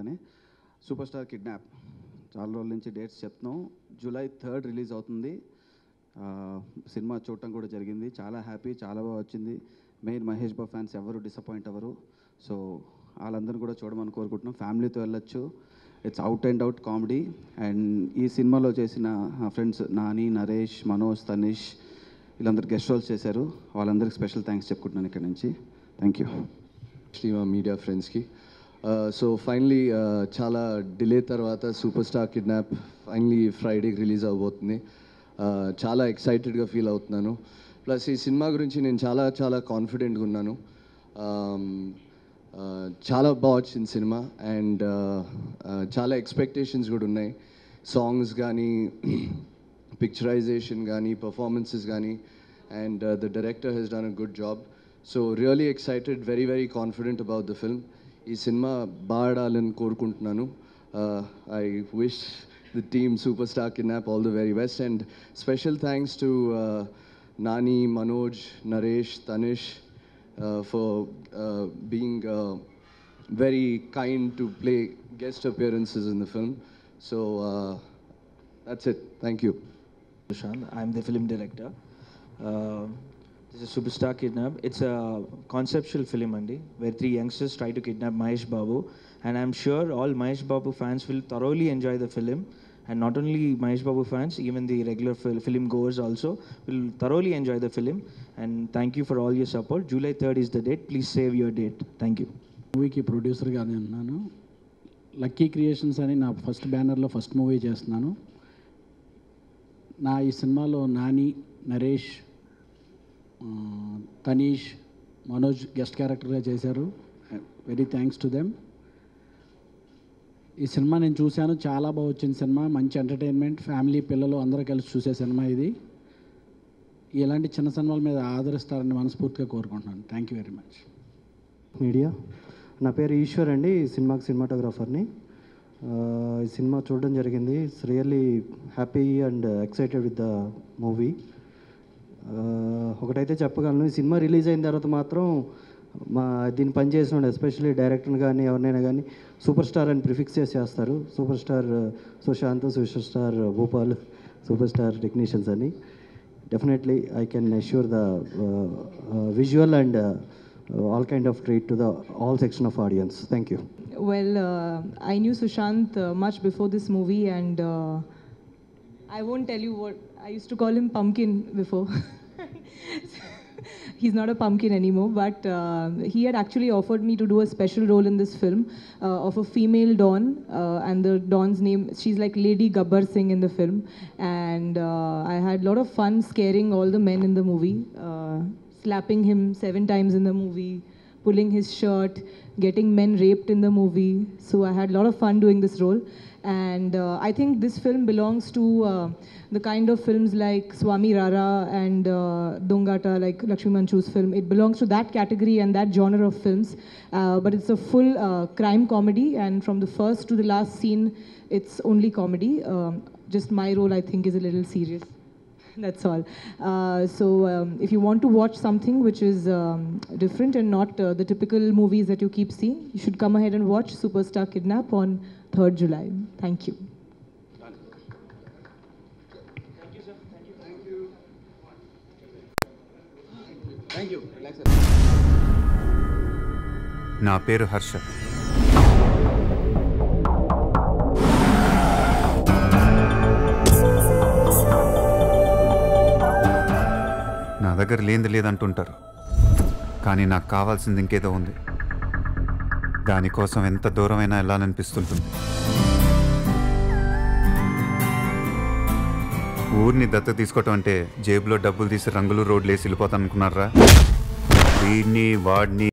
కానీ. Super star kidnap చాలా రోజుల నుంచి డేట్స్ చెప్తున్నాం. July 3rd రిలీజ్ అవుతుంది. సినిమా చూడటం కూడా జరిగింది. చాలా హ్యాపీ, చాలా బాగా వచ్చింది. మెయిన్ మహేష్ బాబు ఫ్యాన్స్ ఎవరు డిసప్పాయింట్ అవ్వరు. సో వాళ్ళందరూ కూడా చూడమని కోరుకుంటున్నాం. ఫ్యామిలీతో వెళ్ళొచ్చు. It's out and out comedy. And ఈ సినిమాలో చేసిన ఫ్రెండ్స్ నాని, నరేష్, మనోజ్, తనిష్ వీళ్ళందరూ గెస్ట్ రోల్స్ చేశారు. వాళ్ళందరికీ స్పెషల్ థ్యాంక్స్ చెప్పుకుంటున్నాను ఇక్కడ నుంచి. Thank you. మా మీడియా ఫ్రెండ్స్కి సో ఫైనలీ చాలా డిలే తర్వాత సూపర్ స్టార్ కిడ్నాప్ ఫైనలీ ఫ్రైడేకి రిలీజ్ అవబోతుంది. చాలా ఎక్సైటెడ్గా ఫీల్ అవుతున్నాను. ప్లస్ ఈ సినిమా గురించి నేను చాలా చాలా కాన్ఫిడెంట్గా ఉన్నాను. చాలా బాగా వచ్చింది సినిమా అండ్ చాలా ఎక్స్పెక్టేషన్స్ కూడా ఉన్నాయి. సాంగ్స్ కానీ, పిక్చరైజేషన్ కానీ, పర్ఫార్మెన్సెస్ కానీ, and the director he's done a good job. So really excited, very very confident about the film. ఈ సినిమా బాగా ఆడాలని కోరుకుంటున్నాను. I wish the team Super star Kidnap all the very best. And special thanks to Nani, Manoj, Naresh, Tanish for being very kind to play guest appearances in the film. So that's it. Thank you. I'm the film director. This is Superstar Kidnap. It's a conceptual film, Andy, where 3 youngsters try to kidnap Mahesh Babu. And I'm sure all Mahesh Babu fans will thoroughly enjoy the film. And not only Mahesh Babu fans, even the regular film goers also will thoroughly enjoy the film. And thank you for all your support. July 3rd is the date. Please save your date. Thank you. మూవీకి ప్రొడ్యూసర్గానే ఉన్నాను. Lucky creations అని నా first బ్యానర్లో first movie చేస్తున్నాను. నా ఈ సినిమాలో Nani, Naresh, Tanish, Manoj guest క్యారెక్టర్గా చేశారు. Very thanks to them. ఈ సినిమా నేను చూశాను, చాలా బాగా వచ్చింది సినిమా. మంచి ఎంటర్టైన్మెంట్, ఫ్యామిలీ, పిల్లలు అందరూ కలిసి చూసే సినిమా ఇది. ఇలాంటి చిన్న సినిమాల మీద ఆదరిస్తారని మనస్ఫూర్తిగా కోరుకుంటున్నాను. Thank you very much. Media, నా పేరు ఈశ్వర్ అండి, సినిమాకి సినిమాటోగ్రాఫర్ని. ఈ సినిమా చూడడం జరిగింది. It's really happy and excited with the movie. ఒకటైతే చెప్పగలను, ఈ సినిమా రిలీజ్ అయిన తర్వాత మాత్రం దీన్ని పనిచేసిన ఎస్పెషల్లీ డైరెక్టర్ని కానీ ఎవరినైనా కానీ సూపర్ స్టార్ అని ప్రిఫిక్స్ చేస్తారు. Super star Sushanth, super star Bhupal, super star technicians అని. Definitely I can assure the visual and all kind of treat to the all section of audience. Thank you. Well, I knew Sushant much before this movie, and I won't tell you what I used to call him, Pumpkin, before. He's not a pumpkin anymore, but he had actually offered me to do a special role in this film of a female Dawn, and the Dawn's name, she's like Lady Gabbar Singh in the film, and I had a lot of fun scaring all the men in the movie. Slapping him 7 times in the movie, pulling his shirt, getting men raped in the movie. So I had a lot of fun doing this role. And I think this film belongs to the kind of films like Swami Rara and Dongata, like Lakshmi Manchu's film. It belongs to that category and that genre of films. But it's a full crime comedy, and from the first to the last scene, it's only comedy. Just my role, I think, is a little serious. That's all. So if you want to watch something which is different and not the typical movies that you keep seeing, you should come ahead and watch Superstar Kidnap on 3rd July. Thank you. Thank you, sir. Thank you. Thank you. Thank you. Relax. నా పేరు హర్ష. నా దగ్గర లేనిది లేదంటుంటారు, కానీ నాకు కావాల్సింది ఇంకేదో ఉంది. దానికోసం ఎంత దూరమైనా వెళ్ళాలనిపిస్తుంటుంది. ఊరిని దత్తత తీసుకోవటం అంటే జేబులో డబ్బులు తీసి రంగులు రోడ్లు వేసి వెళ్ళిపోతాను అనుకున్నారా? వీడిని వాడిని